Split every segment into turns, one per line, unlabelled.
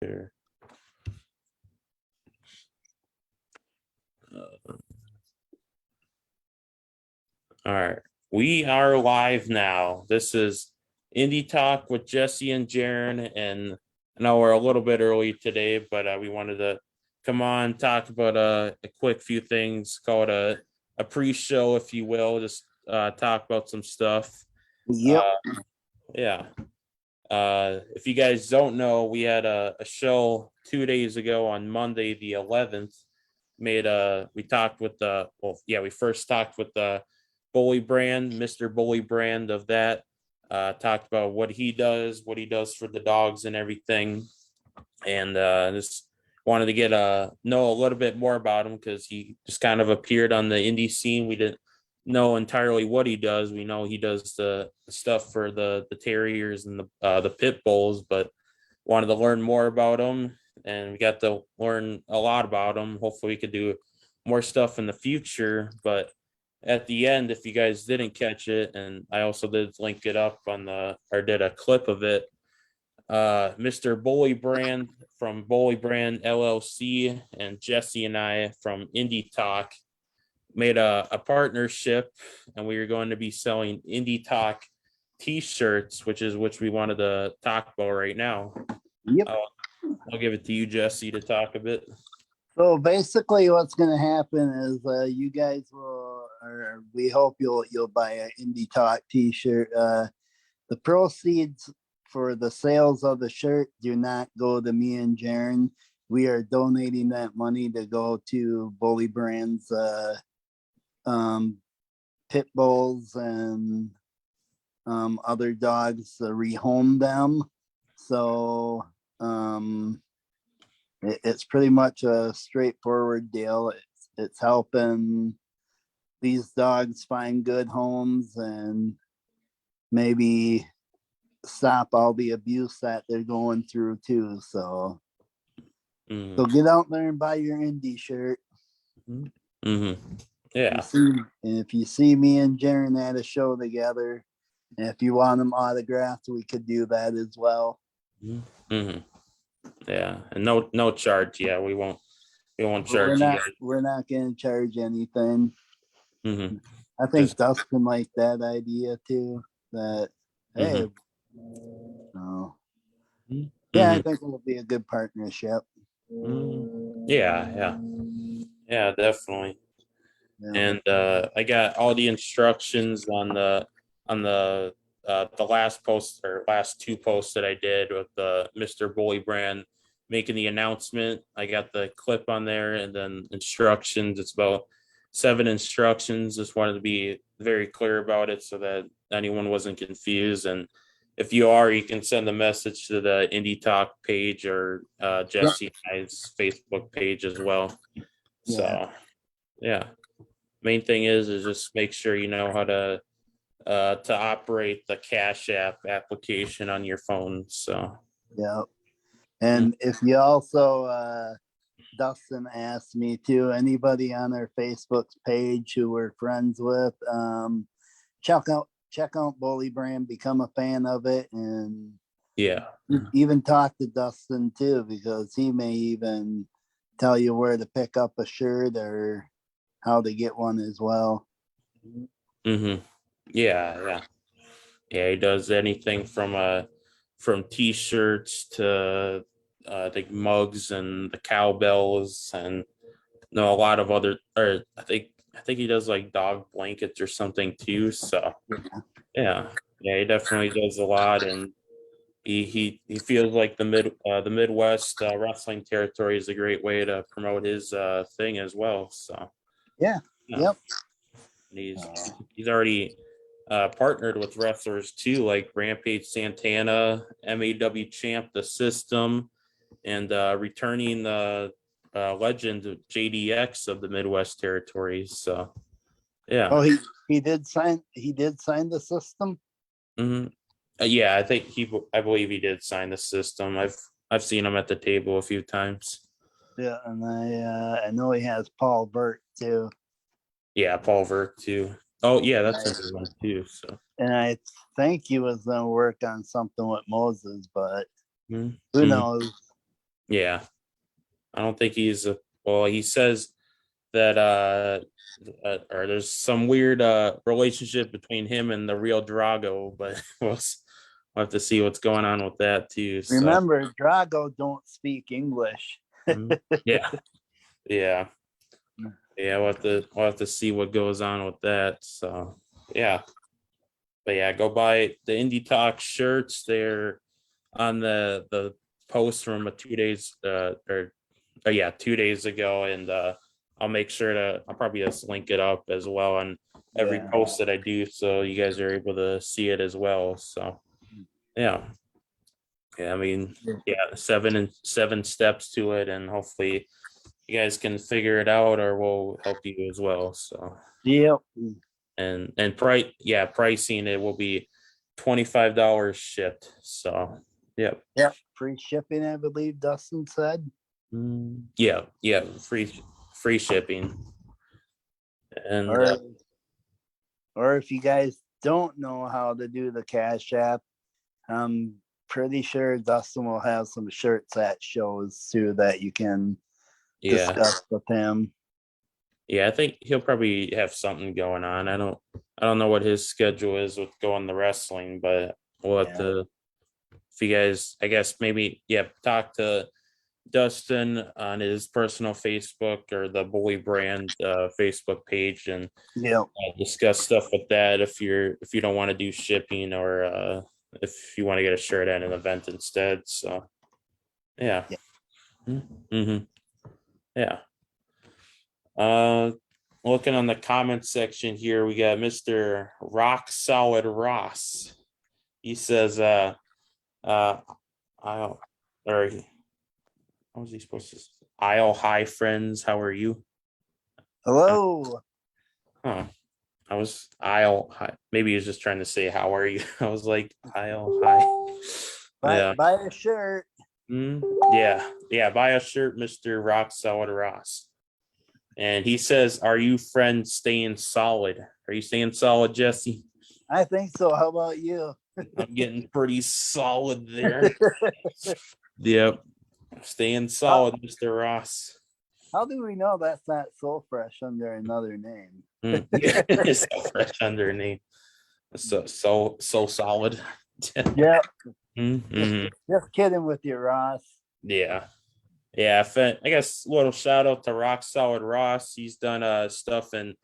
Here. All right, we are live now. This is Indy Talk with Jesse and Jeryn, and I know we're a little bit early today, but we wanted to come on, talk about a quick few things, call it a pre-show, if you will, just talk about some stuff.
Yep.
Yeah. If you guys don't know, we had a show 2 days ago on Monday, the 11th. We talked with we first talked with the Bullybrand, Mr. Bullybrand of that. Talked about what he does for the dogs and everything. And just wanted to get know a little bit more about him because he just kind of appeared on the indie scene. We didn't know entirely what he does. We know he does the stuff for the terriers and the pit bulls, but wanted to learn more about him, and we got to learn a lot about him. Hopefully we could do more stuff in the future. But at the end, if you guys didn't catch it, and I also did link it up did a clip of it, Mr. Bullybrand from Bullybrand LLC and Jesse and I from Indy Talk made a partnership, and we are going to be selling Indy Talk t-shirts, which we wanted to talk about right now.
Yep.
I'll give it to you, Jesse, to talk a bit.
So basically what's going to happen is you guys will, or we hope you'll buy an Indie Talk t-shirt. The proceeds for the sales of the shirt do not go to me and Jeryn. We are donating that money to go to Bullybrand's pit bulls and other dogs to rehome them. So it's pretty much a straightforward deal. It's helping these dogs find good homes and maybe stop all the abuse that they're going through too. So so get out there and buy your indie shirt.
Yeah.
And if you see me and Jeryn at a show together, and if you want them autographed, we could do that as well.
Yeah, and no charge. Yeah, we won't charge you.
We're not going to charge anything. I think
Just,
Dustin liked that idea too. That hey, yeah, I think it'll be a good partnership.
Yeah, definitely. Yeah. And I got all the instructions on the last post or last two posts that I did with the Mr. Bullybrand making the announcement. I got the clip on there and then instructions. It's about 7 instructions. Just wanted to be very clear about it so that anyone wasn't confused. And if you are, you can send a message to the Indie Talk page or Jesse I's Facebook page as well. So yeah. Main thing is just make sure you know how to operate the Cashapp application on your phone. So
yeah. And if you also Dustin asked me to, anybody on our Facebook page who we're friends with, check out Bullybrand, become a fan of it, and even talk to Dustin too, because he may even tell you where to pick up a shirt or how to get one as well.
Yeah, he does anything from t-shirts to I think mugs and the cowbells, and a lot of other, or I think he does like dog blankets or something too. So yeah, he definitely does a lot, and he feels like the Midwest wrestling territory is a great way to promote his thing as well. So
yep.
He's already partnered with wrestlers too, like Rampage Santana, MAW Champ, The System, and returning the legend of JDX of the Midwest territories. So yeah.
Oh, he did sign The System.
Yeah, I believe he did sign The System. I've seen him at the table a few times.
Yeah, and I know he has Paul Vert too.
Yeah, Paul Vert too. Oh yeah, that's a good one too. So,
and I think he was going to work on something with Moses, but who knows?
Yeah, I don't think he's a. Well, he says that or there's some weird relationship between him and the real Drago, but we'll have to see what's going on with that too. So
Remember, Drago don't speak English.
yeah, yeah, yeah. We'll have to see what goes on with that. So yeah, but yeah, go buy the Indy Talk shirts. They're on the post from 2 days or yeah, 2 days ago, and I'll make sure I'll probably just link it up as well on every
Yeah.
post that I do, so you guys are able to see it as well. So yeah, yeah. I mean, yeah, 7 steps to it, and hopefully you guys can figure it out, or we'll help you as well. So
Yep.
and pricing it will be $25 shipped. So yep.
Yep. Free shipping, I believe Dustin said.
Yeah, free shipping. And
Or if you guys don't know how to do the Cash App, I'm pretty sure Dustin will have some shirts at shows too that you can
yeah,
discuss with him.
yeah, I think he'll probably have something going on. I don't know what his schedule is with going to wrestling, but we'll have to. If you guys, I guess maybe talk to Dustin on his personal Facebook or the Bullybrand Facebook page, and
Yep.
discuss stuff with that if you don't want to do shipping, or if you want to get a shirt at an event instead. So yeah. Mm-hmm. Yeah. Looking on the comment section here, we got Mr. Rock Solid Ross. He says I or how was he supposed to say? Isle Hi friends, how are you?
Hello.
Huh. I was Isle Hi. Maybe he was just trying to say how are you? I was like Isle Hi.
Buy a shirt.
Yeah. Buy a shirt, Mr. Rock Solid Ross. And he says, "Are you friends staying solid? Are you staying solid, Jesse?"
I think so. How about you?
I'm getting pretty solid there. Yep. Staying solid, Mr. Ross.
How do we know that's not So Fresh under another name?
It's so fresh underneath. So solid.
Yeah.
Mm-hmm.
Just kidding with you, Ross.
Yeah. Yeah. I guess a little shout out to Rock Solid Ross. He's done stuff in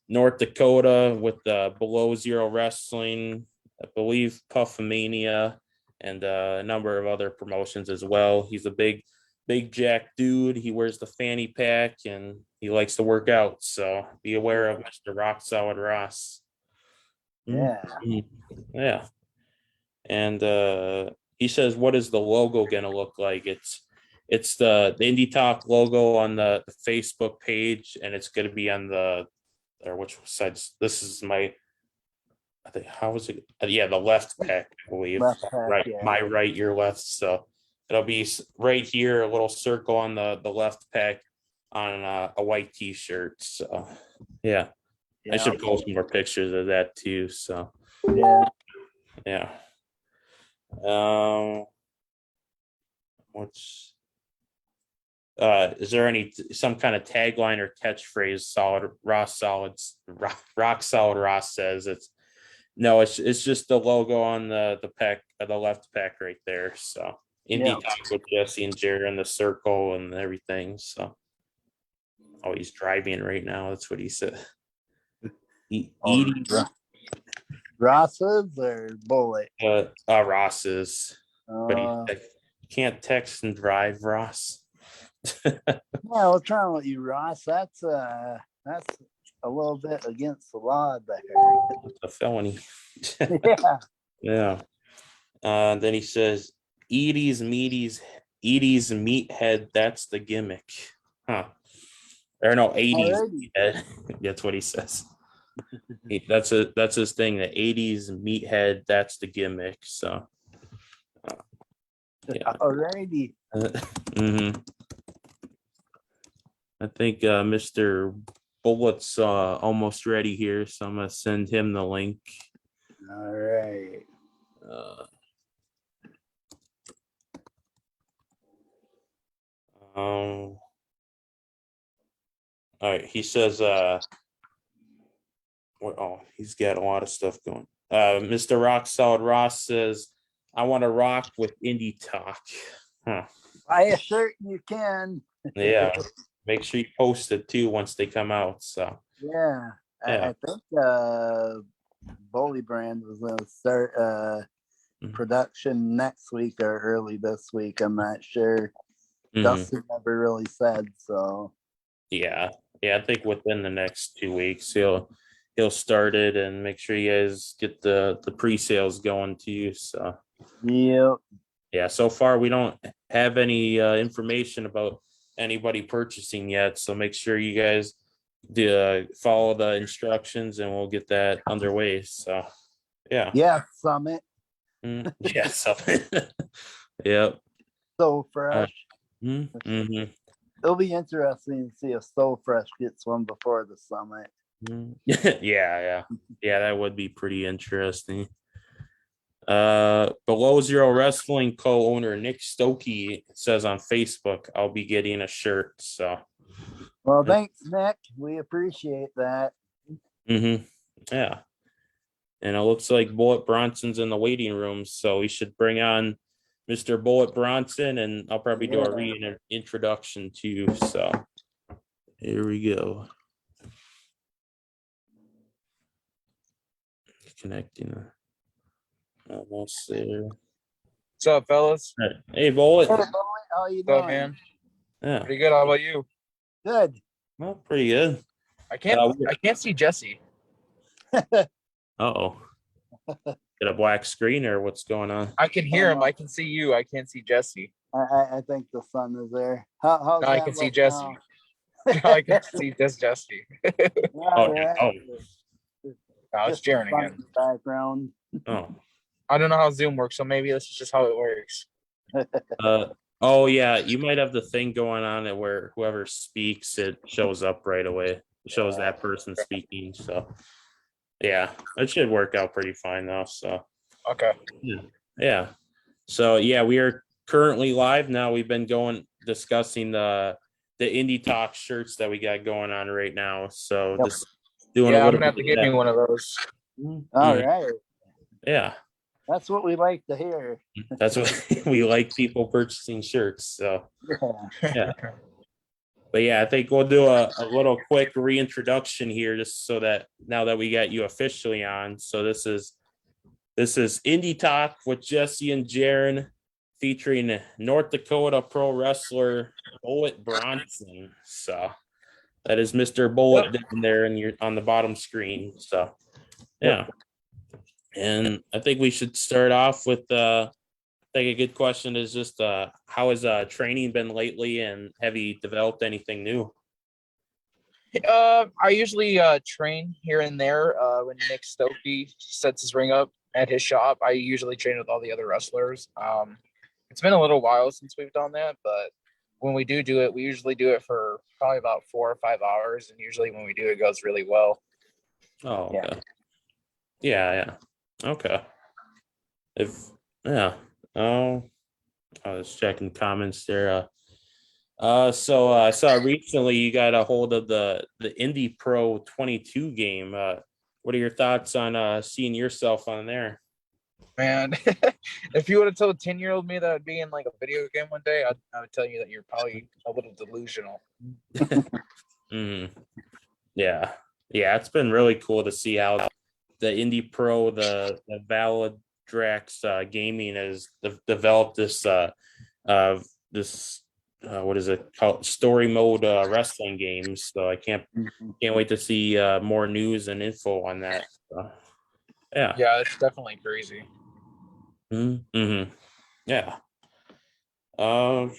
North Dakota with Below Zero Wrestling, I believe Puffmania, and a number of other promotions as well. He's a big jack dude. He wears the fanny pack and he likes to work out. So be aware of Mr. Rock Solid Ross.
Yeah.
Yeah. And he says, what is the logo gonna look like? It's the Indy Talk logo on the Facebook page, and it's gonna be on or which sides? This is I think, how was it? Yeah, the left pack, I believe.
Left pack,
Right,
yeah.
my right, your left. So it'll be right here, a little circle on the left pack on a white T-shirt. So yeah, I should post more pictures of that too. So yeah. What's is there some kind of tagline or catchphrase Rock Solid Ross says? It's just the logo on the pack, the left pack right there. So Indy Talk with Jesse and Jeryn, the circle and everything. So he's driving right now. That's what he said.
Ross's or Bullet?
Ross's. But he can't text and drive, Ross.
Yeah, what's wrong with you, Ross? That's a little bit against the law there.
It's a felony.
Yeah.
Yeah. Then he says, Edie's meathead, that's the gimmick. Huh. Or no, 80s meathead. That's what he says. That's his thing, the 80s meathead, that's the gimmick. So yeah.
Alrighty.
Mm-hmm. I think Mr. Bullet's almost ready here, so I'm gonna send him the link.
All right.
All right, he says he's got a lot of stuff going. Mr. Rock Solid Ross says, I want to rock with Indy Talk. Huh.
Buy a shirt, you can.
Yeah. Make sure you post it too once they come out. So
Yeah.
yeah.
I think Bullybrand was going to start production next week or early this week. I'm not sure. Dustin never really said, so.
Yeah. I think within the next 2 weeks he'll start it and make sure you guys get the pre-sales going to you. So
Yep.
yeah, so far we don't have any information about anybody purchasing yet. So make sure you guys follow the instructions and we'll get that underway. So yeah.
Yeah, Summit.
Yeah, something. Yep.
So fresh.
It'll
be interesting to see if So Fresh gets one before the Summit.
Yeah, that would be pretty interesting. Below Zero Wrestling co-owner Nick Stokey says on Facebook, I'll be getting a shirt. So
well, thanks, Nick. We appreciate that.
Yeah. And it looks like Bullet Bronson's in the waiting room, so we should bring on Mr. Bullet Bronson, and I'll probably do a reintroduction to you. So here we go. Connecting. Almost there.
What's up, fellas?
Hey, Bullet.
Hey, Bullet, how you doing?
What's up, man?
Yeah.
Pretty good. How about you?
Good.
Well, pretty good.
I can't see Jesse.
Uh-oh. Get a black screen or what's going on?
I can hear him. I can see you. I can't see Jesse.
I think the sun is there. How's
No, I can see Jesse. I can see just Jesse.
Oh,
it's Jeryn again.
Background.
Oh.
I don't know how Zoom works, so maybe this is just how it works.
Oh yeah, you might have the thing going on it where whoever speaks, it shows up right away. It shows that person speaking. So yeah, it should work out pretty fine though. So
okay.
Yeah. So yeah, we are currently live now. We've been discussing the Indy Talk shirts that we got going on right now. So just doing
I'm gonna have to get me one of those.
All right.
Yeah.
That's what we like to hear.
That's what we like, people purchasing shirts. So yeah. But yeah, I think we'll do a little quick reintroduction here just so that now that we got you officially on. So this is Indy Talk with Jesse and Jeryn, featuring North Dakota pro wrestler Bullet Bronson. So that is Mr. Bullet down there and you're on the bottom screen. So yeah. And I think we should start off with I think a good question is just how has training been lately, and have you developed anything new?
I usually train here and there when Nick Stokey sets his ring up at his shop. I usually train with all the other wrestlers. It's been a little while since we've done that, but when we do it, we usually do it for probably about 4 or 5 hours, and usually when we do it goes really well.
Oh, okay. Yeah. Okay. I was checking comments there. So I saw recently you got a hold of the Indy Pro 22 game. What are your thoughts on seeing yourself on there?
Man, if you would have told 10-year-old me that I'd be in like a video game one day, I would tell you that you're probably a little delusional.
Yeah, it's been really cool to see how the Indy Pro, the Valadrax Gaming has developed this what is it called, story mode wrestling games. So I can't wait to see more news and info on that. So, yeah,
it's definitely crazy.
Yeah. On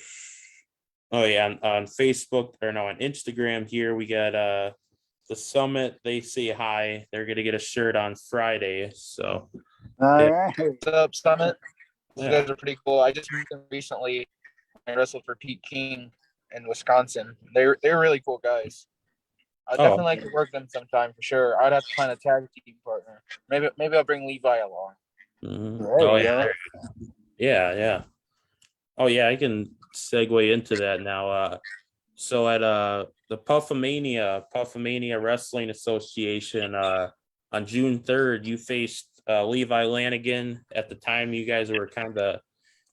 Facebook on Instagram here we got the Summit. They say hi. They're gonna get a shirt on Friday. So
all right.
What's up, Summit? You guys are pretty cool. I just met them recently. I wrestled for Pete King in Wisconsin. They're really cool guys. I'd definitely like to work them sometime for sure. I'd have to find a tag team partner. Maybe I'll bring Levi along.
Yeah. Oh yeah, I can segue into that now. So at the Puffamania Wrestling Association on June 3rd, you faced Levi Lanigan. At the time, you guys were kind of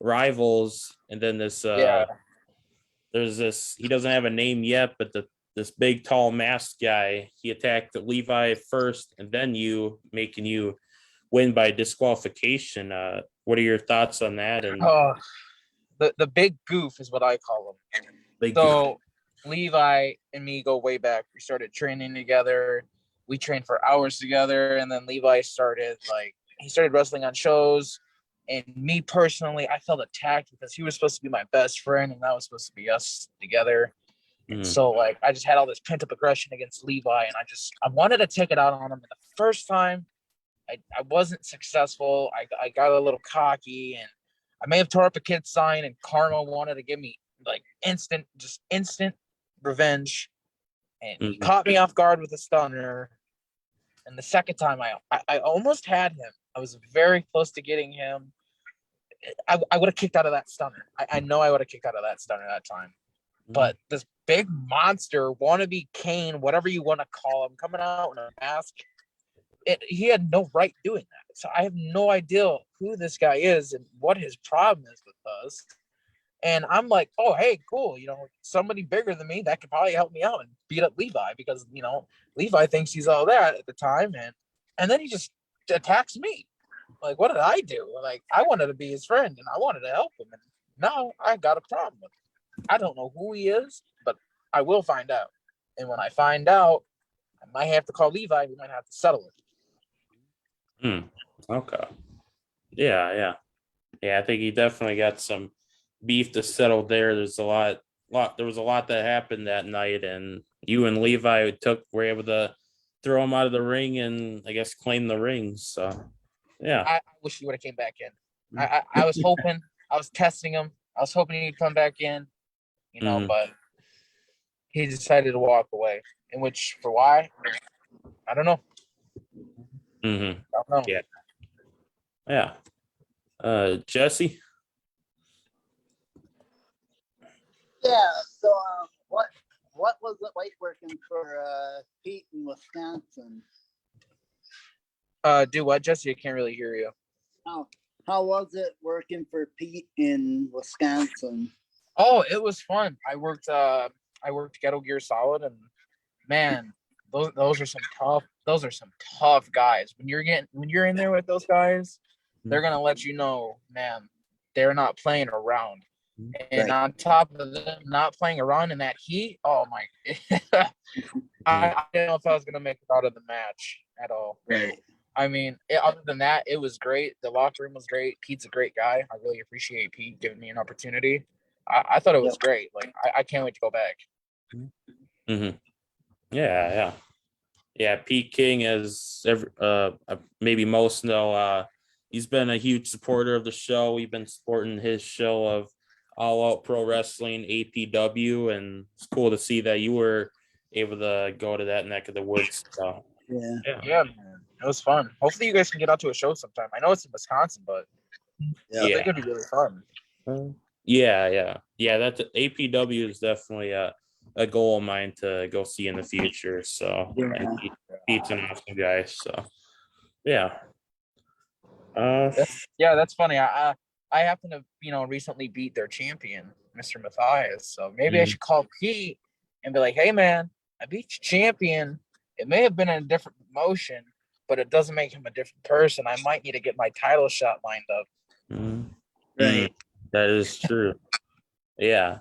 rivals, and then this there's this, he doesn't have a name yet, but this big tall masked guy, he attacked Levi first and then you, making you win by disqualification. What are your thoughts on that? And
the big goof is what I call him. So Levi and me go way back. We started training together. We trained for hours together, and then Levi started wrestling on shows. And me personally, I felt attacked because he was supposed to be my best friend, and that was supposed to be us together. And so like I just had all this pent up aggression against Levi, and I wanted to take it out on him. And the first time, I wasn't successful. I got a little cocky, and I may have tore up a kid's sign, and Karma wanted to give me like instant revenge. And he caught me off guard with a stunner. And the second time I almost had him. I was very close to getting him. I would have kicked out of that stunner. I know I would have kicked out of that stunner that time. But this big monster, wannabe Kane, whatever you want to call him, coming out in a mask, he had no right doing that. So I have no idea who this guy is and what his problem is with us. And I'm like, oh, hey, cool. You know, somebody bigger than me that could probably help me out and beat up Levi because, you know, Levi thinks he's all that at the time. And then he just attacks me. Like, what did I do? Like, I wanted to be his friend and I wanted to help him. And now I got a problem with him. I don't know who he is, but I will find out. And when I find out, I might have to call Levi. We might have to settle it.
Okay. Yeah. I think he definitely got some beef to settle there. There's a lot. There was a lot that happened that night, and you and Levi were able to throw him out of the ring and I guess claim the ring. So, yeah.
I wish he would have came back in. I was hoping. I was testing him. I was hoping he'd come back in, you know, but he decided to walk away. For why? I don't know. I don't know.
Yeah. Jesse?
Yeah. So, what was it like working for Pete in Wisconsin?
Do what, Jesse? I can't really hear you.
How was it working for Pete in Wisconsin?
Oh, it was fun. I worked Ghetto Gear Solid, and man, those are some tough guys. When you're in there with those guys, they're gonna let you know, man, they're not playing around. And on top of them not playing around in that heat, oh my! I didn't know if I was gonna make it out of the match at all.
Right.
I mean, other than that, it was great. The locker room was great. Pete's a great guy. I really appreciate Pete giving me an opportunity. I thought it was great. Like I can't wait to go back.
Yeah. Pete King, as maybe most know, he's been a huge supporter of the show. We've been supporting his show of All Out Pro Wrestling, APW, and it's cool to see that you were able to go to that neck of the woods. So
yeah, man, it was fun. Hopefully, you guys can get out to a show sometime. I know it's in Wisconsin, but I think it'd be really fun.
Yeah. That's APW is definitely a goal of mine to go see in the future. So Pete's an awesome guy. So yeah.
That's funny. I happen to recently beat their champion, Mr. Matthias. So maybe I should call Pete and be like, hey man, I beat your champion. It may have been in a different promotion, but it doesn't make him a different person. I might need to get my title shot lined up.
Right.
That is true. Yeah.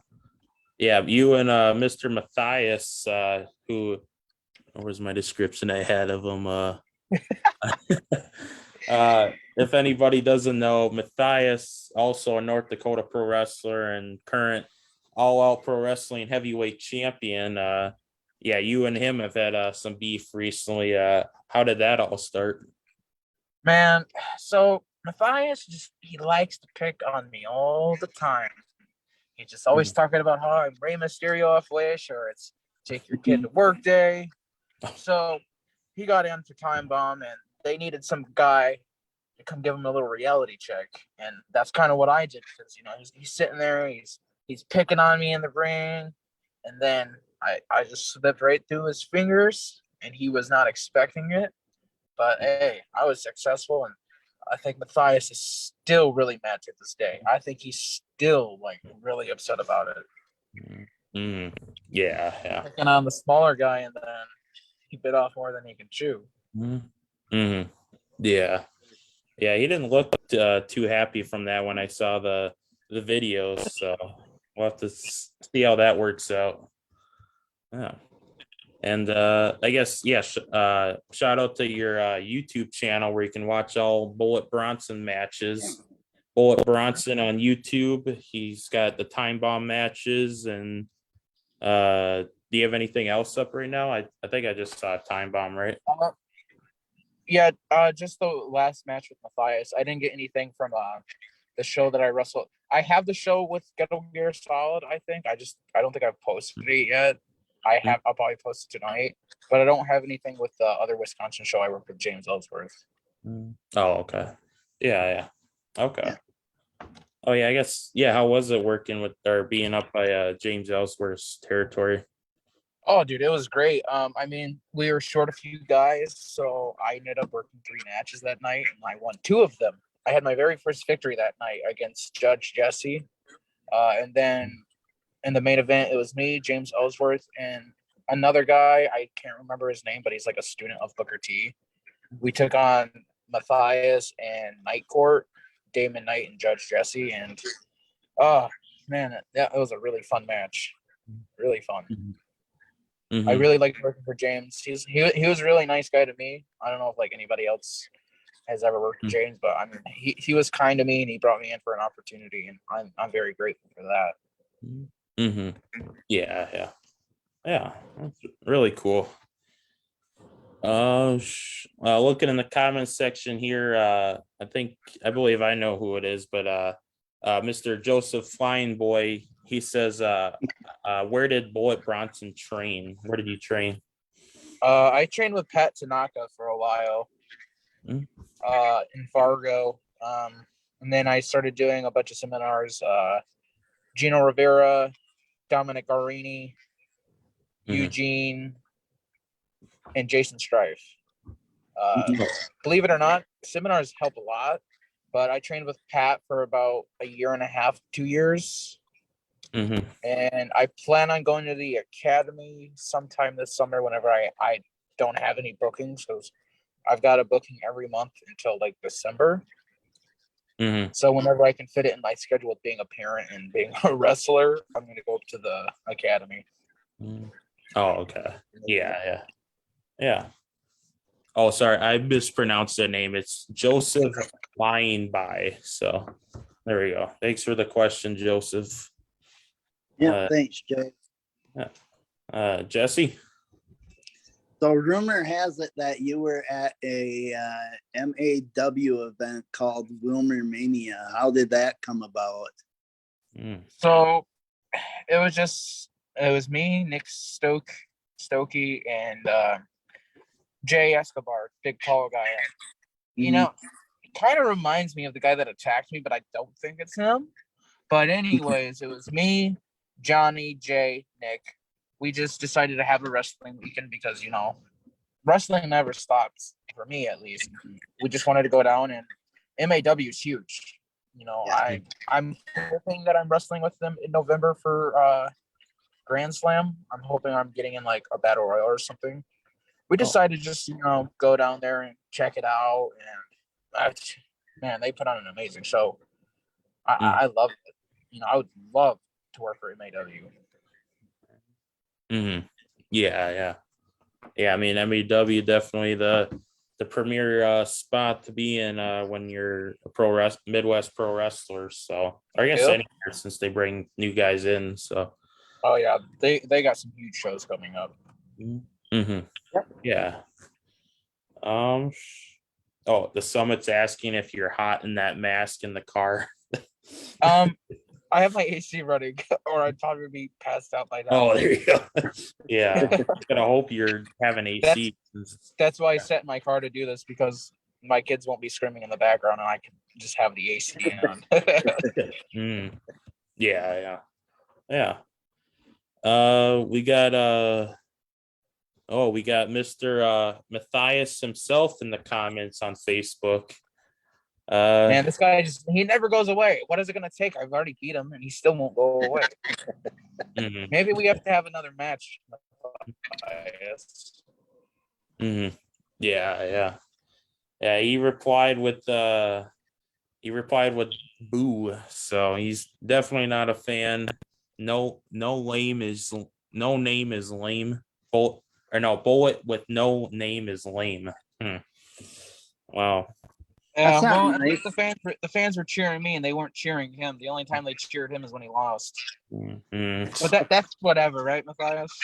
You and Mr. Matthias, where's my description I had of him? If anybody doesn't know, Matthias, also a North Dakota pro wrestler and current All Out Pro Wrestling heavyweight champion. You and him have had some beef recently. How did that all start?
Man, so Matthias he likes to pick on me all the time. He's just always talking about how I'm Rey Mysterio off Wish, or it's take your kid to work day. So he got in for Time Bomb, and they needed some guy to come give him a little reality check, and that's kind of what I did because he's sitting there, he's He's picking on me in the ring, and then I just slipped right through his fingers, and he was not expecting it. But hey, I was successful, and I think Matthias is still really mad to this day. I think he's still like really upset about it.
Mm, yeah, yeah.
Picking on the smaller guy, and then he bit off more than he can chew.
Mm-hmm. Yeah. Yeah, he didn't look too happy from that when I saw the videos. So we'll have to see how that works out. Yeah. And I guess, yeah, shout out to your YouTube channel where you can watch all Bullet Bronson matches. Bullet Bronson on YouTube. He's got the Time Bomb matches. And do you have anything else up right now? I think I just saw Time Bomb, right?
Yeah, just the last match with Matthias. I didn't get anything from the show that I wrestled. I have the show with Ghetto Gear Solid, I think. I don't think I've posted it yet. I'll probably post it tonight, but I don't have anything with the other Wisconsin show I worked with James Ellsworth.
Oh, okay. Yeah. Okay.
Yeah.
Oh yeah, I guess, yeah, how was it working with or being up by James Ellsworth's territory?
Oh, dude, it was great. I mean, we were short a few guys, so I ended up working 3 matches that night, and I won 2 of them. I had my very first victory that night against Judge Jesse, and then in the main event, it was me, James Ellsworth, and another guy. I can't remember his name, but he's like a student of Booker T. We took on Matthias and Night Court, Damon Knight and Judge Jesse, and oh man, it was a really fun match. Really fun.
Mm-hmm.
I really liked working for James. He was a really nice guy to me. I don't know if like anybody else has ever worked with James, but I mean he was kind to me and he brought me in for an opportunity, and I'm very grateful for that.
Mm-hmm. Yeah. That's really cool. Looking in the comments section here, I believe I know who it is, but Mr. Joseph Flying Boy, he says, where did Bullet Bronson train? Where did you train?
I trained with Pat Tanaka for a while, in Fargo, and then I started doing a bunch of seminars. Gino Rivera, Dominic Garini, Eugene, and Jason Strife. Believe it or not, seminars help a lot, but I trained with Pat for about a year and a half, 2 years. And I plan on going to the academy sometime this summer whenever I don't have any bookings, because I've got a booking every month until like December. So whenever I can fit it in my schedule with being a parent and being a wrestler, I'm going to go up to the academy.
Oh, okay. Yeah. Oh, sorry, I mispronounced the name. It's Joseph Flying By. So there we go. Thanks for the question, Joseph.
Yeah, thanks, Jay.
Jesse?
So rumor has it that you were at a MAW event called Wilmer Mania. How did that come about?
So it was me, Nick Stokey, and Jay Escobar, big tall guy. You know, it kind of reminds me of the guy that attacked me, but I don't think it's him. But anyways, it was me, Johnny, Jay, Nick. We just decided to have a wrestling weekend because, you know, wrestling never stops, for me at least. We just wanted to go down, and MAW is huge. You know,
Yeah.
I'm hoping that I'm wrestling with them in November for Grand Slam. I'm hoping I'm getting in like a battle royal or something. We decided to just, you know, go down there and check it out, and man, they put on an amazing show. I love it. You know, I would love to work for MAW.
Yeah. I mean, MEW definitely the premier spot to be in when you're a Midwest pro wrestler. So, or I guess anywhere, since they bring new guys in. So,
oh yeah, they got some huge shows coming up.
Yeah. Oh, the Summit's asking if you're hot in that mask in the car.
I have my AC running, or I'd probably be passed out by now.
Oh, there you go. Yeah, gonna hope you're having AC.
That's why I set my car to do this, because my kids won't be screaming in the background, and I can just have the AC on.
Yeah. Yeah. We got we got Mr. Matthias himself in the comments on Facebook.
Man, this guy he never goes away. What is it gonna take? I've already beat him and he still won't go away.
Mm-hmm.
Maybe we have to have another match.
Mm-hmm. Yeah. He replied with boo. So he's definitely not a fan. No name is lame. Bullet with no name is lame. Wow.
That's not
Well, at
nice.
least the fans were cheering me and they weren't cheering him. The only time they cheered him is when he lost.
Mm-hmm.
But that's whatever, right, Matthias?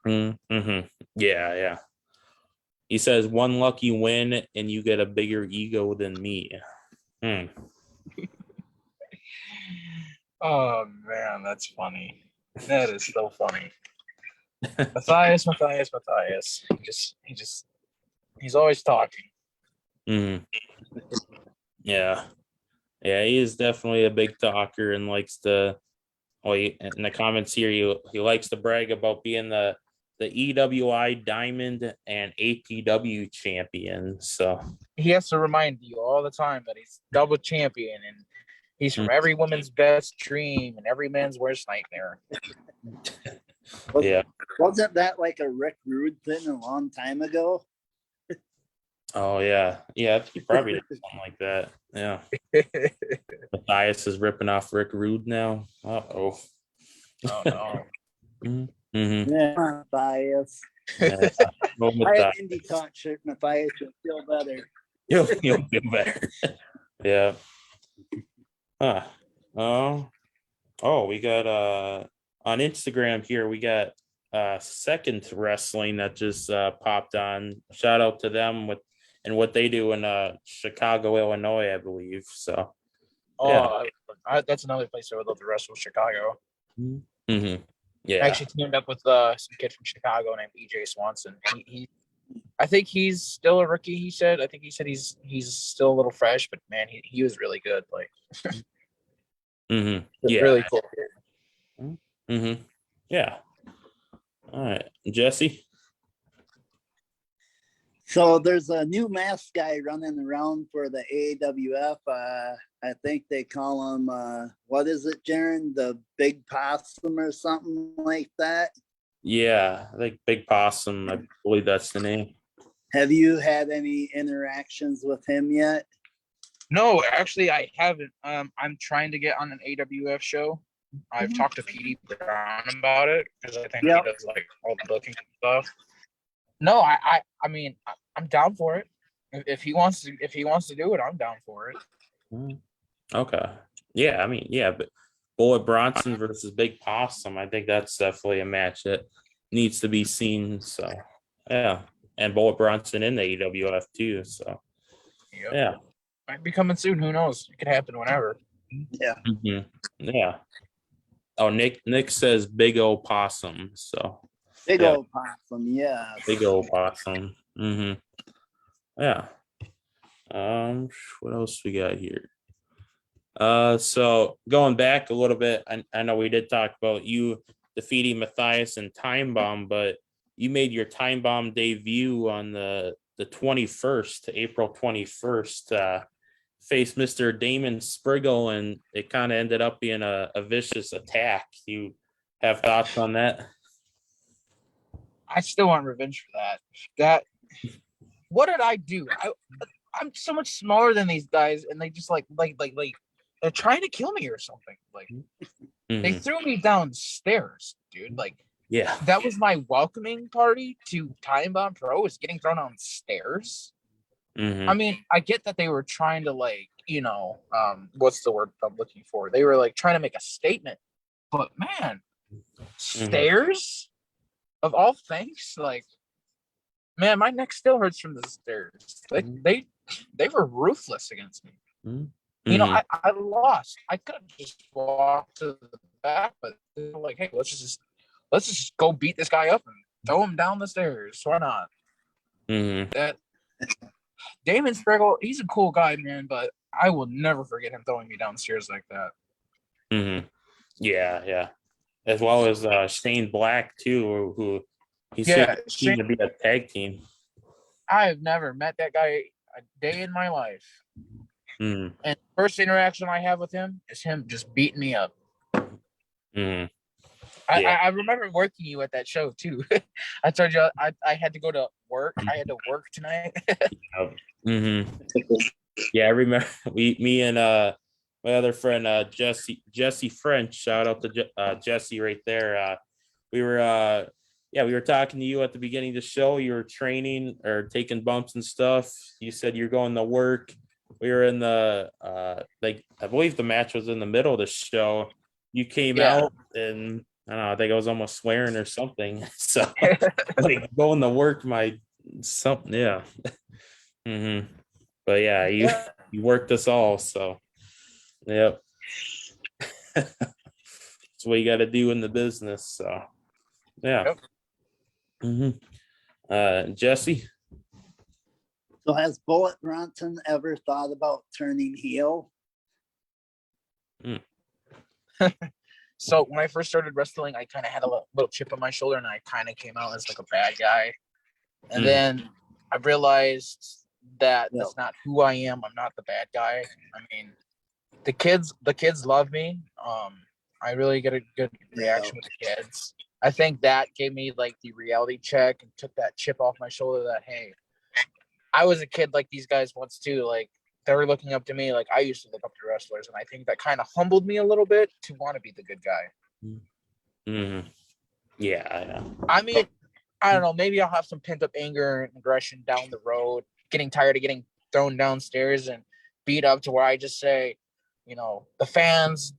Mm-hmm. Yeah. He says one lucky win and you get a bigger ego than me.
Oh man, that's funny. That is so funny. Matthias. He's always talking.
Yeah, he is definitely a big talker and likes to. Well, in the comments here, he likes to brag about being the EWI Diamond and APW champion. So
he has to remind you all the time that he's double champion and he's from every woman's best dream and every man's worst nightmare.
Wasn't that like a Rick Rude thing a long time ago?
Oh yeah. He probably did something like that. Yeah. Matthias is ripping off Rick Rude now.
Oh no.
Mm-hmm.
Yeah, Matthias.
Yeah.
I have Indy Talk shirt, Matthias. You'll feel better.
You'll feel better. Yeah. We got on Instagram here, we got Second Wrestling that just popped on. Shout out to them and what they do in Chicago, Illinois, I believe. So
that's another place I would love to wrestle, Chicago.
Mm-hmm. Yeah.
I actually teamed up with some kid from Chicago named EJ Swanson. I think he's still a rookie, he said. I think he said he's still a little fresh, but man, he was really good. Like
yeah.
Really cool.
Yeah. All right. Jesse?
So there's a new mask guy running around for the AWF. I think they call him, what is it, Jeryn? The Big Possum or something like that?
Yeah, I think Big Possum. I believe that's the name.
Have you had any interactions with him yet?
No, actually, I haven't. I'm trying to get on an AWF show. I've talked to PD Brown about it because I think he does like all the booking stuff. No, I mean, I'm down for it. If he wants to do it, I'm down for it.
Okay. Yeah, I mean, but Bullet Bronson versus Big Possum, I think that's definitely a match that needs to be seen. So, yeah. And Bullet Bronson in the AWF too. So, yeah.
Might be coming soon. Who knows? It could happen whenever.
Yeah.
Yeah. Oh, Nick says Big O Possum. So,
Big old possum, yeah.
Big O Possum. Yeah. What else we got here? So going back a little bit, I know we did talk about you defeating Matthias and Time Bomb, but you made your Time Bomb debut on the 21st, April 21st, faced Mr. Damon Spriggle, and it kind of ended up being a vicious attack. You have thoughts on that?
I still want revenge for that. What did I do? I'm so much smaller than these guys, and they just like they're trying to kill me or something. Like they threw me downstairs, dude. Like that was my welcoming party to Time Bomb Pro, was getting thrown downstairs. I mean, I get that they were trying to what's the word I'm looking for? They were like trying to make a statement, but man, stairs of all things, like, man, my neck still hurts from the stairs. They were ruthless against me. You know, I lost. I could have just walked to the back, but they were like, hey, let's just go beat this guy up and throw him down the stairs. Why not? That Damon Spriggle, he's a cool guy, man, but I will never forget him throwing me downstairs like that.
Yeah. as well as Shane Black too, who he
Yeah,
seemed to be a tag team.
I've never met that guy a day in my life.
Mm,
And first interaction I have with him is him just beating me up.
mm,
I,
yeah.
I remember working you at that show too. I told you I had to go to work. I had to work tonight.
Mm-hmm. Yeah, I remember me and my other friend Jesse French. Shout out to Jesse right there. We were we were talking to you at the beginning of the show. You were training or taking bumps and stuff. You said you're going to work. We were in the like I believe the match was in the middle of the show. You came
Yeah.
out and I don't know, I think I was almost swearing or something. So like going to work my something, yeah. Mm-hmm. But yeah, you worked us all, so yep. That's what you got to do in the business. So yeah.
Yep.
Jesse.
So has Bullet Bronson ever thought about turning heel?
So when I first started wrestling, I kind of had a little chip on my shoulder, and I kind of came out as like a bad guy. And then I realized that that's not who I am. I'm not the bad guy. I mean, the kids love me. I really get a good reaction with the kids. I think that gave me like the reality check and took that chip off my shoulder that, hey, I was a kid like these guys once too. Like they were looking up to me like I used to look up to wrestlers. And I think that kind of humbled me a little bit to want to be the good guy.
Mm-hmm. Yeah.
I mean, I don't know. Maybe I'll have some pent up anger and aggression down the road, getting tired of getting thrown downstairs and beat up to where I just say, you know, the fans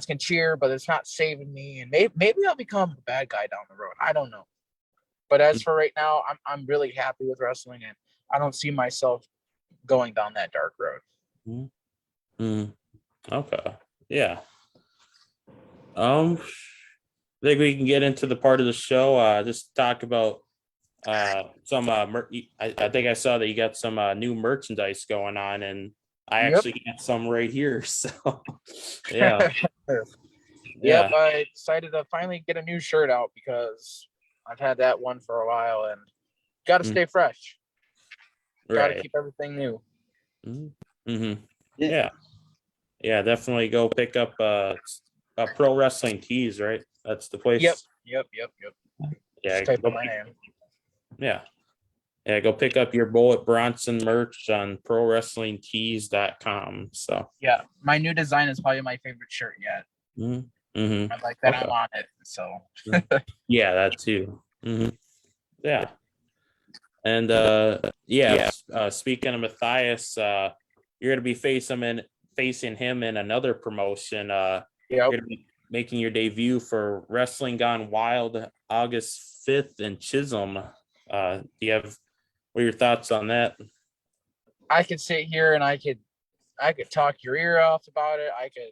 can cheer, but it's not saving me. And maybe I'll become a bad guy down the road. I don't know. But as for right now, I'm really happy with wrestling, and I don't see myself going down that dark road.
Okay. Yeah. I think we can get into the part of the show. Just talk about some. I think I saw that you got some new merchandise going on, and I actually got some right here. So, yeah.
Yep. I decided to finally get a new shirt out because I've had that one for a while, and got to stay fresh. Got to keep everything new.
Mm-hmm. Yeah. Definitely go pick up Pro Wrestling Tees, right? That's the place.
Yep.
Yeah.
Just type in my name.
Yeah, go pick up your Bullet Bronson merch on prowrestlingtees.com. So
yeah, my new design is probably my favorite shirt yet.
Mm-hmm.
I like that I'm on it. So
yeah, that too. Mm-hmm. Yeah. And speaking of Matthias, you're gonna be facing him in another promotion. You're gonna be making your debut for Wrestling Gone Wild August 5th in Chisholm. Do you have what are your thoughts on that?
I could sit here and I could talk your ear off about it. I could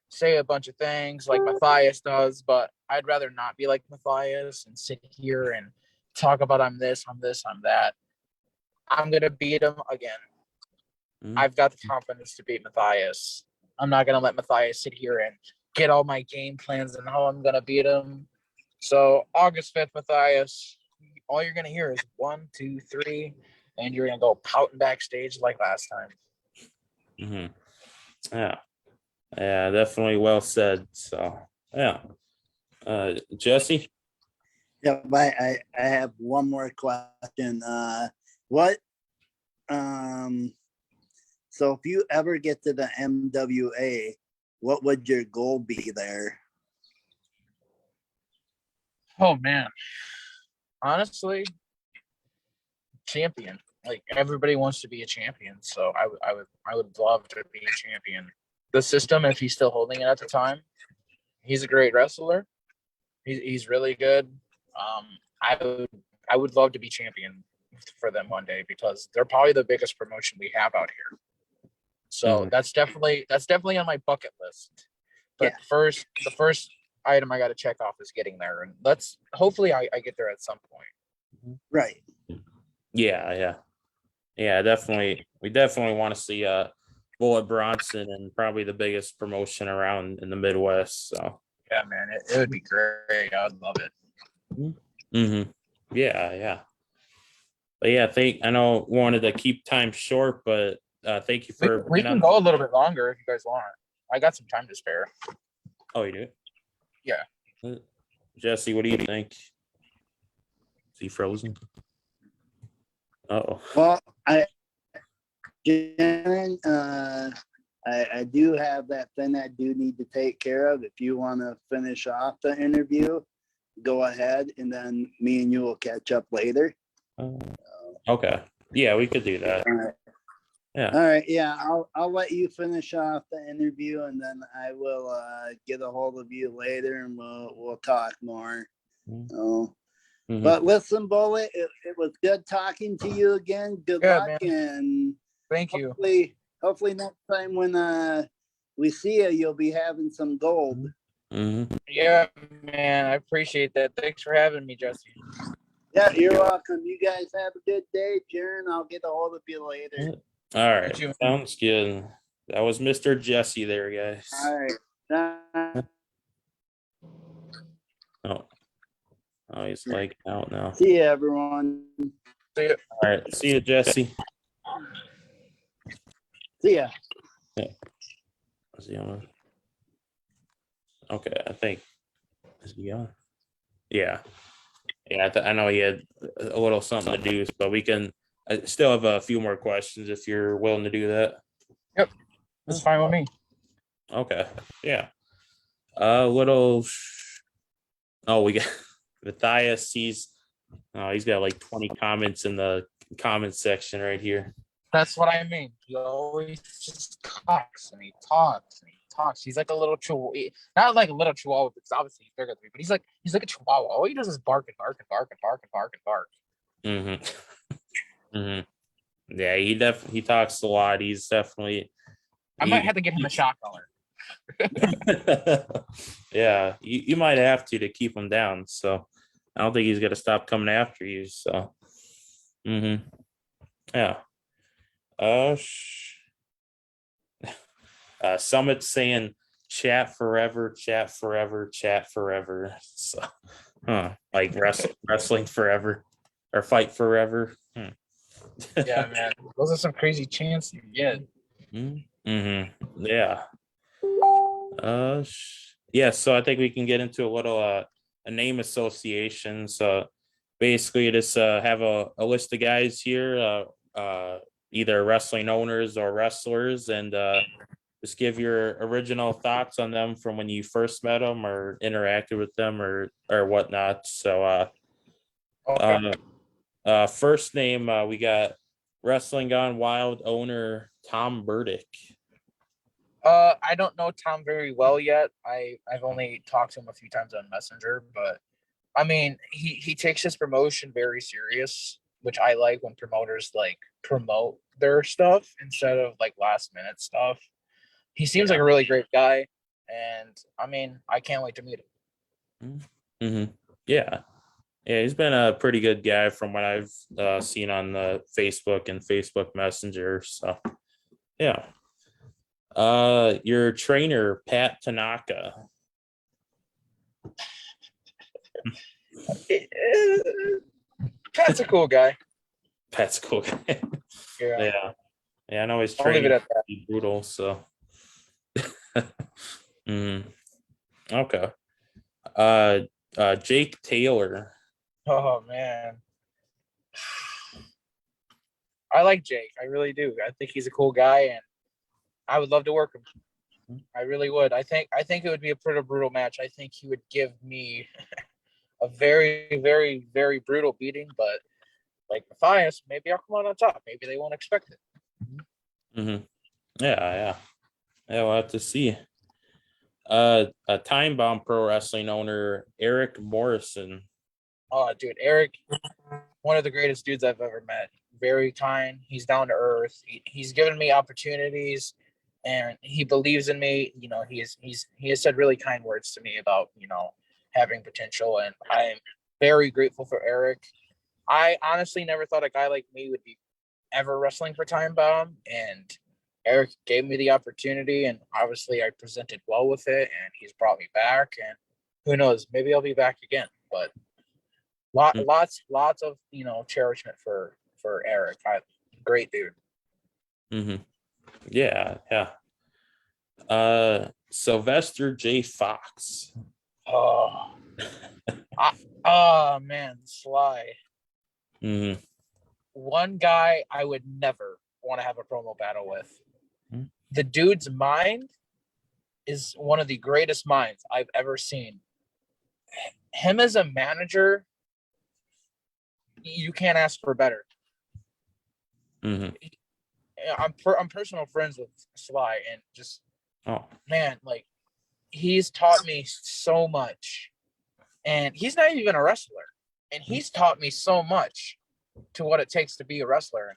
say a bunch of things like Matthias does, but I'd rather not be like Matthias and sit here and talk about I'm this, I'm that. I'm gonna beat him again. I've got the confidence to beat Matthias. I'm not gonna let Matthias sit here and get all my game plans and how I'm gonna beat him. So August 5th, Matthias, all you're gonna hear is 1, 2, 3, and you're gonna go pouting backstage like last time.
Yeah, definitely well said. So yeah, Jesse.
Yeah, I have one more question. What so if you ever get to the MWA, what would your goal be there?
Oh man, honestly, champion. Like everybody wants to be a champion, so I would love to be a champion. The system, if he's still holding it at the time, he's a great wrestler. He's really good. I would love to be champion for them one day because they're probably the biggest promotion we have out here. So that's definitely on my bucket list. But the first item I got to check off is getting there, and hopefully I get there at some point.
Right.
Yeah. Definitely. We definitely want to see Bullet Bronson and probably the biggest promotion around in the Midwest. So
Yeah, man, it would be great. I would love it.
Mm-hmm. Yeah. But yeah, I know wanted to keep time short, but thank you for
We can go a little bit longer if you guys want. I got some time to spare.
Oh, you do?
Yeah.
Jesse, what do you think? Is he frozen? Uh-oh.
Well, Jeryn, I do have that thing I do need to take care of. If you want to finish off the interview, go ahead, and then me and you will catch up later.
Okay. Yeah, we could do that.
All right.
Yeah.
All right. Yeah, I'll let you finish off the interview, and then I will get a hold of you later, and we'll talk more.
Mm-hmm.
But listen, Bullet, it was good talking to you again. Good luck,
man.
and
Thank you.
Hopefully next time when we see you, you'll be having some gold.
Mm-hmm.
Yeah, man, I appreciate that. Thanks for having me, Jesse.
Yeah, you're welcome. You guys have a good day, Jeryn. I'll get a hold of you later.
All right. Sounds good. That was Mr. Jesse there, guys.
All right.
Oh, he's like out now.
See you, everyone.
See ya.
All right. See you, Jesse.
See ya.
Yeah. Is he on? Okay, I think. Is he on? Yeah. Yeah, I know he had a little something to do, but we can. I still have a few more questions if you're willing to do that.
Yep, that's fine with me.
Okay, yeah. Little. Oh, we got Matthias. He's got like 20 comments in the comment section right here.
That's what I mean. He always just talks and he talks and he talks. He's like a little chihuahua, not like a little chihuahua because obviously he's bigger than me, but he's like a chihuahua. All he does is bark and bark and bark and bark and bark and bark.
Mm-hmm. Mm-hmm. Yeah, he talks a lot. He's definitely.
I might have to get him a shot collar.
Yeah, you might have to keep him down. So I don't think he's gonna stop coming after you. So, yeah. Summit saying chat forever, chat forever, chat forever. So, like wrestling forever or fight forever.
Yeah, man, those are some crazy chants you get.
Yeah. Yeah. So I think we can get into a little a name association. So basically, just have a list of guys here, either wrestling owners or wrestlers, and just give your original thoughts on them from when you first met them or interacted with them or whatnot. So, first name we got Wrestling Gone Wild owner Tom Burdick.
I don't know Tom very well yet. I've only talked to him a few times on Messenger, but I mean, he takes his promotion very serious, which I like when promoters like promote their stuff instead of like last minute stuff. He seems like a really great guy, and I mean, I can't wait to meet him.
Yeah, he's been a pretty good guy from what I've seen on the Facebook and Facebook Messenger. So, yeah. Your trainer Pat Tanaka.
Pat's a cool guy.
Pat's a cool guy.
Yeah.
I know he's training to be brutal. So, okay. Jake Taylor.
Oh man, I like Jake. I really do. I think he's a cool guy, and I would love to work him. I really would. I think it would be a pretty brutal match. I think he would give me a very, very, very brutal beating. But like Matthias, maybe I'll come on top. Maybe they won't expect it.
Yeah. We'll have to see. A Time Bomb Pro Wrestling owner Eric Morrison.
Oh, dude, Eric, one of the greatest dudes I've ever met. Very kind. He's down to earth. He's given me opportunities, and he believes in me. You know, he has said really kind words to me about, you know, having potential, and I'm very grateful for Eric. I honestly never thought a guy like me would be ever wrestling for Time Bomb, and Eric gave me the opportunity, and obviously I presented well with it, and he's brought me back. And who knows, maybe I'll be back again. But lots of cherishment for Eric. Great dude.
Mm-hmm. Yeah, yeah. Sylvester J. Fox.
Oh, oh man, Sly.
Mm-hmm.
One guy I would never want to have a promo battle with.
Mm-hmm.
The dude's mind is one of the greatest minds I've ever seen. Him as a manager, you can't ask for better.
Mm-hmm.
I'm personal friends with Sly, and just man, like he's taught me so much. And he's not even a wrestler, and he's taught me so much to what it takes to be a wrestler,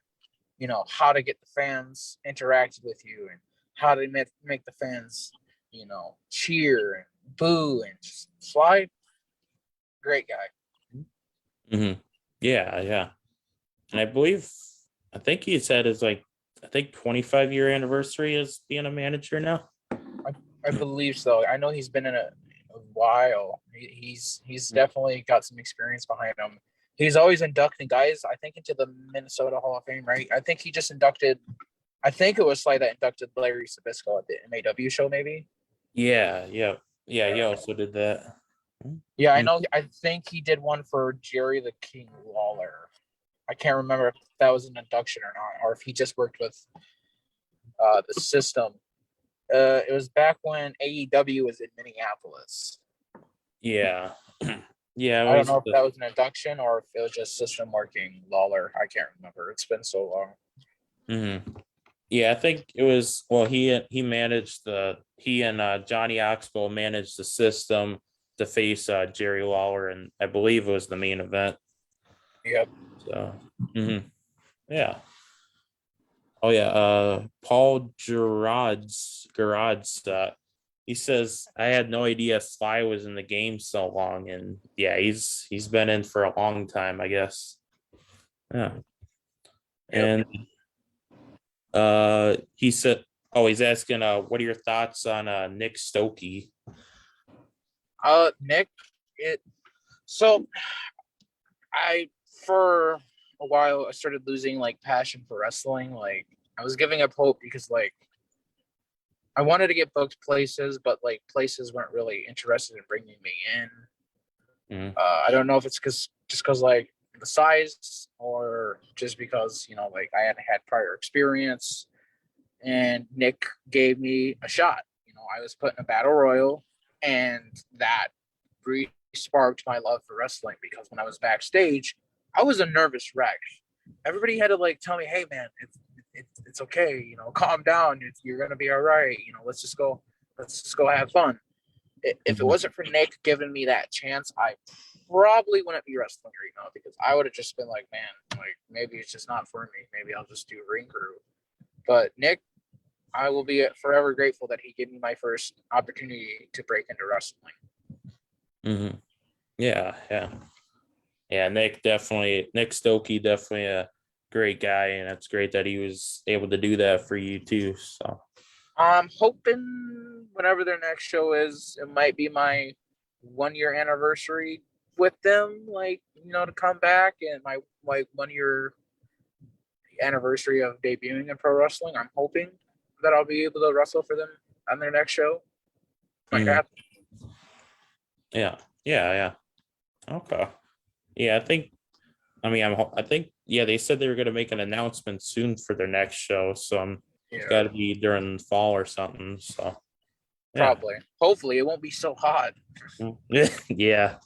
and how to get the fans interacted with you, and how to make the fans cheer and boo, and just Sly, great guy.
Mm-hmm. Yeah, yeah. And I think he's had his 25-year anniversary as being a manager now.
I believe so. I know he's been in a while. He's definitely got some experience behind him. He's always inducting guys, I think, into the Minnesota Hall of Fame, right? I think he just inducted. I think it was Sly that inducted Larry Sabisco at the MAW show, maybe.
Yeah. He also did that.
Yeah, I know. I think he did one for Jerry the King Lawler. I can't remember if that was an induction or not, or if he just worked with the system. It was back when AEW was in Minneapolis.
Yeah. Yeah.
I don't know if that was an induction or if it was just system working Lawler. I can't remember. It's been so long.
Mm-hmm. Yeah, I think it was. Well, he managed he and Johnny Oxbow managed the system to face Jerry Lawler, and I believe it was the main event.
Yep.
So, yeah. Oh yeah. Paul Gerard's he says, I had no idea Sly was in the game so long, and yeah, he's been in for a long time, I guess. Yeah.
Yep.
And he said, he's asking what are your thoughts on Nick Stokey?
Nick, I for a while I started losing passion for wrestling. I was giving up hope because I wanted to get booked places, but places weren't really interested in bringing me in.
Mm-hmm.
I don't know if it's just because the size, or just because I had prior experience, and Nick gave me a shot. I was put in a battle royal, and that sparked my love for wrestling, because when I was backstage, I was a nervous wreck. Everybody had to tell me, hey man, it's okay, calm down, you're gonna be all right, let's just go have fun. If it wasn't for Nick giving me that chance, I probably wouldn't be wrestling right now, because I would have just been man, maybe it's just not for me, maybe I'll just do ring crew. But Nick, I will be forever grateful that he gave me my first opportunity to break into wrestling.
Mm-hmm. Yeah. Nick Stokey, definitely a great guy, and it's great that he was able to do that for you too. So
I'm hoping whenever their next show is, it might be my 1-year anniversary with them, to come back, and my 1-year anniversary of debuting in pro wrestling. I'm hoping that I'll be able to wrestle for them on their next show.
Yeah. Okay. Yeah, I think they said they were going to make an announcement soon for their next show, so it's got to be during the fall or something. So
probably, hopefully, it won't be so hot.
Yeah.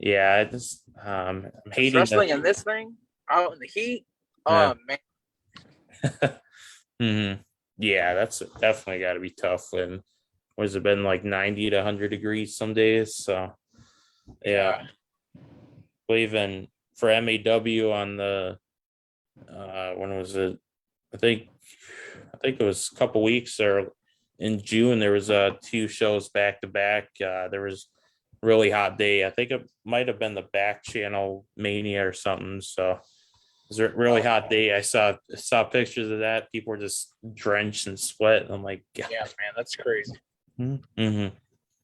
I just I'm hating
wrestling in this thing out in the heat. Oh man.
Mm-hmm. Yeah, that's definitely got to be tough. And has it been 90 to 100 degrees some days? So yeah. Even for MAW on the when was it? I think it was a couple weeks, or in June there was 2 shows back to back. There was really hot day. I think it might have been the Back Channel Mania or something. So was a really hot day. I saw pictures of that. People were just drenched in sweat. I'm like,
Yeah, man, that's crazy.
mm-hmm.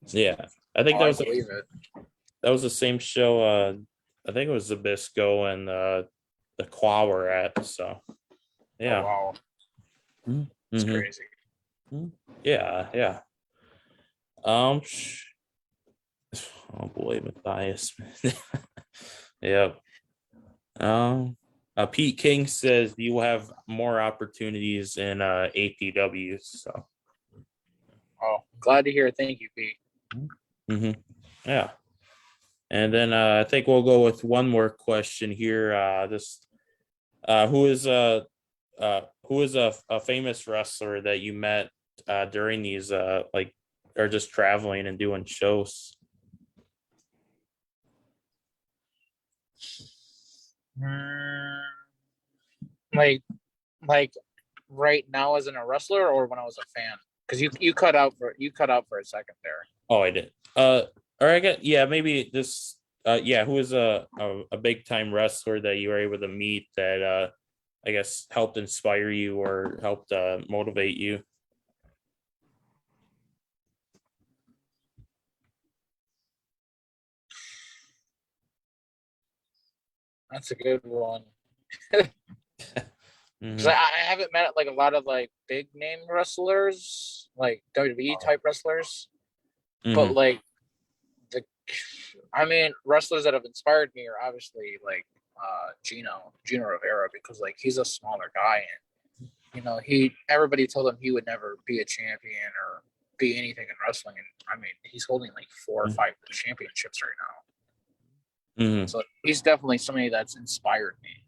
Yeah, I think
I believe it.
that was the same show. I think it was Zabisco and the Qua were at. So yeah.
Oh, wow. It's
Mhm.
crazy.
Yeah, yeah. Oh boy, Matthias. Yep. Pete King says you will have more opportunities in APW. So
Oh, glad to hear it. Thank you, Pete.
yeah. And then I think we'll go with one more question here. Who is a famous wrestler that you met during these like or just traveling and doing shows?
Like right now as in a wrestler or when I was a fan? Because you cut out for a second there.
Oh, I did. Or I get maybe this. Who is a big time wrestler that you were able to meet that I guess helped inspire you or helped motivate you?
That's a good one.
Mhm.
Because I haven't met like a lot of like big name wrestlers, like WWE type wrestlers, but
Mhm.
like wrestlers that have inspired me are obviously like Gino Rivera, because like he's a smaller guy and everybody told him he would never be a champion or be anything in wrestling, and I mean he's holding like 4 or 5 championships right now.
Mhm.
So he's definitely somebody that's inspired me.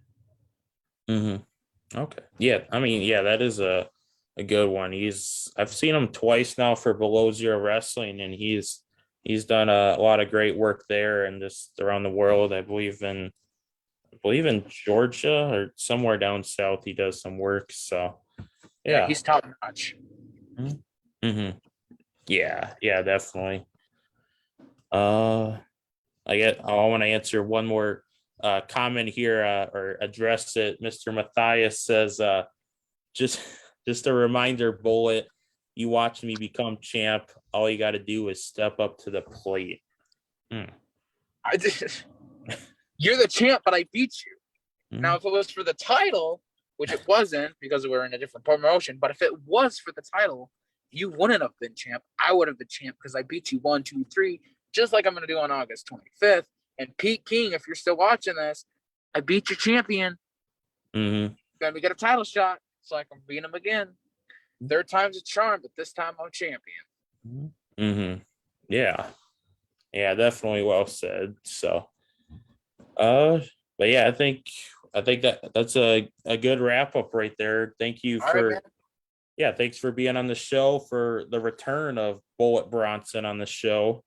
Mhm. Okay. Yeah. I mean, yeah, that is a good one. I've seen him twice now for Below Zero Wrestling, and he's done a lot of great work there and just around the world. I believe in Georgia or somewhere down south. He does some work. So
Yeah,
yeah.
he's top notch.
Mm-hmm. Yeah, definitely. Uh, I want to answer one more comment here or address it. Mr. Matthias says, just just a reminder, Bullet. You watch me become champ. All you got to do is step up to the plate.
I did. You're the champ, but I beat you. Now, if it was for the title, which it wasn't because we were in a different promotion, but if it was for the title, you wouldn't have been champ. I would have been champ because I beat you 1, 2, 3, just like I'm going to do on August 25th. And Pete King, if you're still watching this, I beat your champion. Let me get a title shot so I can beat him again. 3rd time's a charm, but this time I'm champion.
Yeah, definitely well said. So, but yeah, I think that's a good wrap up right there. Thank you for thanks for being on the show, for the return of Bullet Bronson on the show.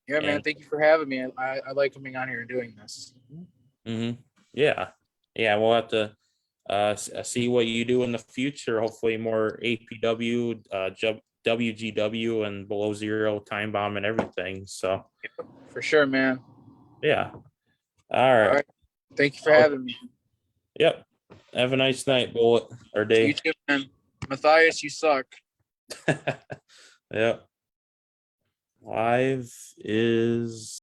Yeah, man. Thank you for having me. I like coming on here and doing this.
Yeah, we'll have to see what you do in the future. Hopefully, more APW, WGW, and Below Zero, Time Bomb, and everything. So,
for sure, man.
Yeah. All right.
Thank you for having me.
Yep. Have a nice night, Bullet, or day.
You too, man. Matthias, you suck.
Yep. Live is